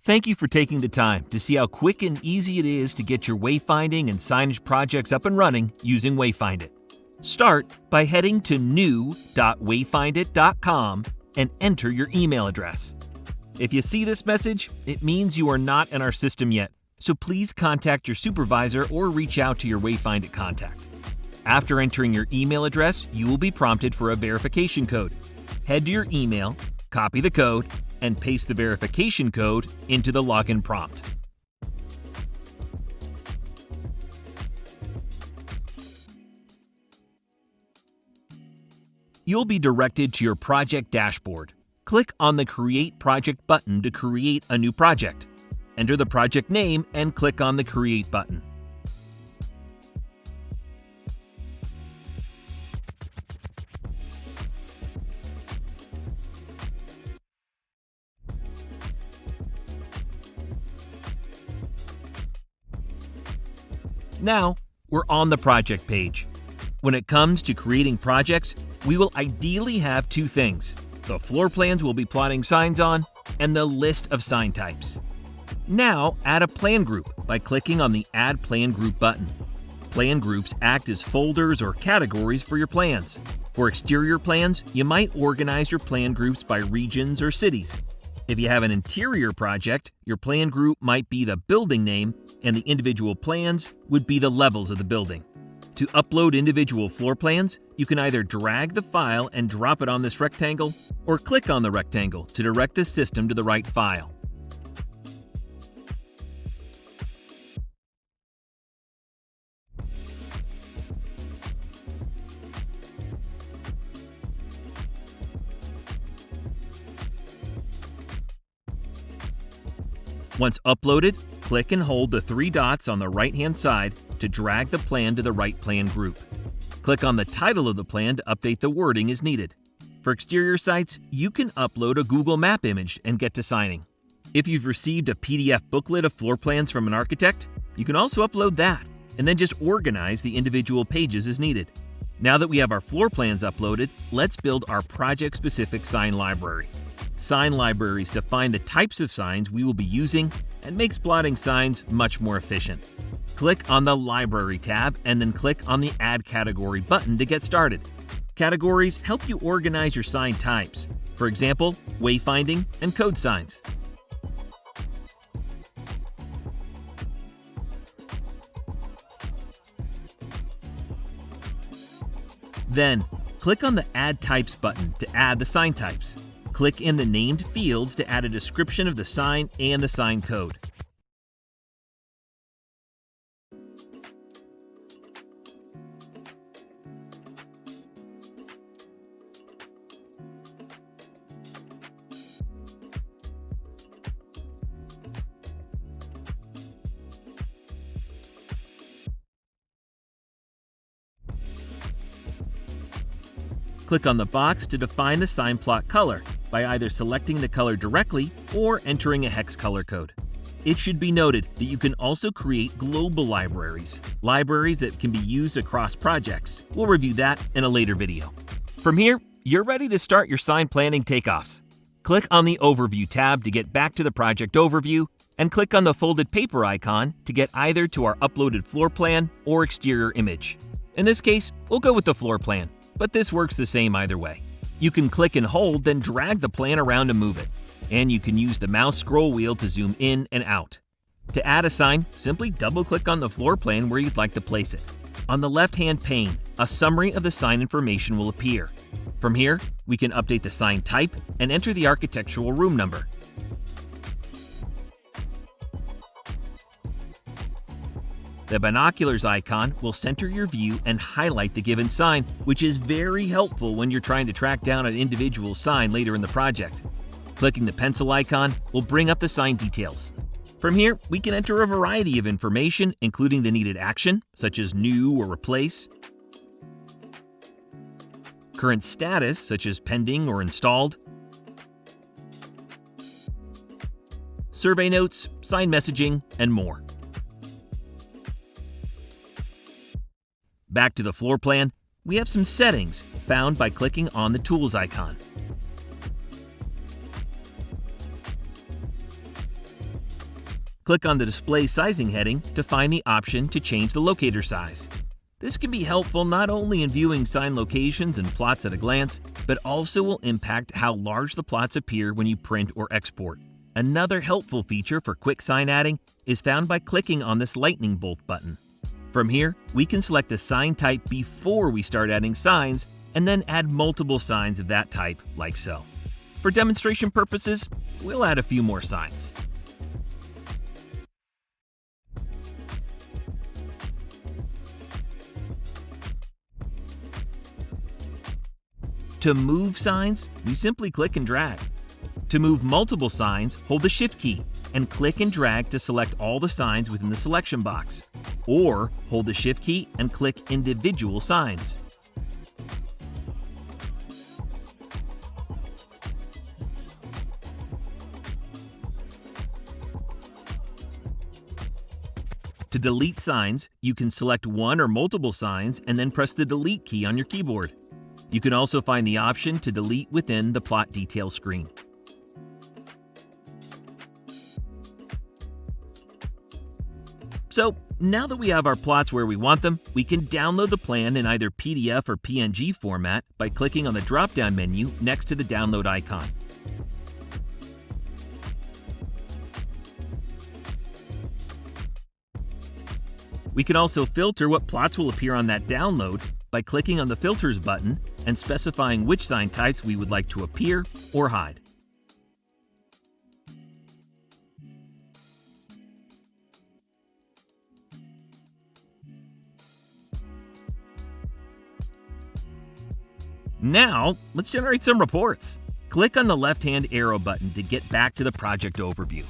Thank you for taking the time to see how quick and easy it is to get your wayfinding and signage projects up and running using Wayfindit. Start by heading to new.wayfindit.com and enter your email address. If you see this message, it means you are not in our system yet, so please contact your supervisor or reach out to your Wayfindit contact. After entering your email address, you will be prompted for a verification code. Head to your email, copy the code, and paste the verification code into the login prompt. You'll be directed to your project dashboard. Click on the Create Project button to create a new project. Enter the project name and click on the Create button. Now, we're on the project page. When it comes to creating projects, we will ideally have two things: the floor plans we'll be plotting signs on, and the list of sign types. Now, add a plan group by clicking on the Add Plan Group button. Plan groups act as folders or categories for your plans. For exterior plans, you might organize your plan groups by regions or cities. If you have an interior project, your plan group might be the building name, and the individual plans would be the levels of the building. To upload individual floor plans, you can either drag the file and drop it on this rectangle, or click on the rectangle to direct the system to the right file. Once uploaded, click and hold the three dots on the right-hand side to drag the plan to the right plan group. Click on the title of the plan to update the wording as needed. For exterior sites, you can upload a Google Map image and get to signing. If you've received a PDF booklet of floor plans from an architect, you can also upload that, and then just organize the individual pages as needed. Now that we have our floor plans uploaded, let's build our project-specific sign library. Sign libraries define the types of signs we will be using and makes plotting signs much more efficient. Click on the Library tab and then click on the Add Category button to get started. Categories help you organize your sign types, for example, wayfinding and code signs. Then, click on the Add Types button to add the sign types. Click in the named fields to add a description of the sign and the sign code. Click on the box to define the sign plot color by either selecting the color directly or entering a hex color code. It should be noted that you can also create global libraries that can be used across projects. We'll review that in a later video. From here, you're ready to start your sign planning takeoffs. Click on the Overview tab to get back to the project overview, and click on the folded paper icon to get either to our uploaded floor plan or exterior image. In this case, we'll go with the floor plan, but this works the same either way. You can click and hold, then drag the plan around to move it. And you can use the mouse scroll wheel to zoom in and out. To add a sign, simply double-click on the floor plan where you'd like to place it. On the left-hand pane, a summary of the sign information will appear. From here, we can update the sign type and enter the architectural room number. The binoculars icon will center your view and highlight the given sign, which is very helpful when you're trying to track down an individual sign later in the project. Clicking the pencil icon will bring up the sign details. From here, we can enter a variety of information, including the needed action, such as new or replace, current status, such as pending or installed, survey notes, sign messaging, and more. Back to the floor plan, we have some settings found by clicking on the Tools icon. Click on the Display Sizing heading to find the option to change the locator size. This can be helpful not only in viewing sign locations and plots at a glance, but also will impact how large the plots appear when you print or export. Another helpful feature for quick sign adding is found by clicking on this lightning bolt button. From here, we can select a sign type before we start adding signs and then add multiple signs of that type, like so. For demonstration purposes, we'll add a few more signs. To move signs, we simply click and drag. To move multiple signs, hold the Shift key and click and drag to select all the signs within the selection box, or hold the Shift key and click individual signs. To delete signs, you can select one or multiple signs and then press the Delete key on your keyboard. You can also find the option to delete within the plot details screen. So, now that we have our plots where we want them, we can download the plan in either PDF or PNG format by clicking on the drop-down menu next to the download icon. We can also filter what plots will appear on that download by clicking on the Filters button and specifying which sign types we would like to appear or hide. Now, let's generate some reports. Click on the left-hand arrow button to get back to the project overview.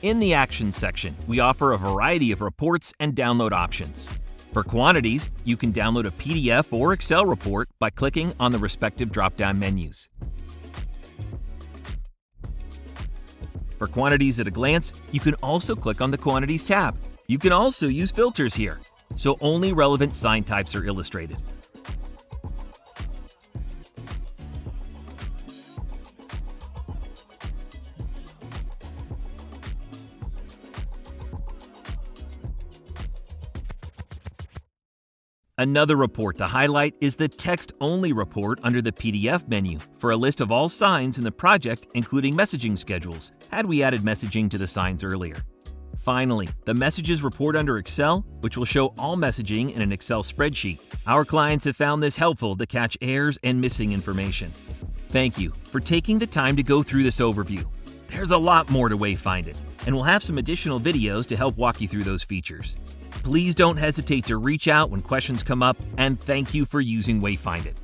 In the Actions section, we offer a variety of reports and download options. For quantities, you can download a PDF or Excel report by clicking on the respective drop-down menus. For quantities at a glance, you can also click on the Quantities tab. You can also use filters here, so only relevant sign types are illustrated. Another report to highlight is the text-only report under the PDF menu for a list of all signs in the project, including messaging schedules, had we added messaging to the signs earlier. Finally, the Messages report under Excel, which will show all messaging in an Excel spreadsheet. Our clients have found this helpful to catch errors and missing information. Thank you for taking the time to go through this overview. There's a lot more to Wayfindit, and we'll have some additional videos to help walk you through those features. Please don't hesitate to reach out when questions come up, and thank you for using Wayfindit.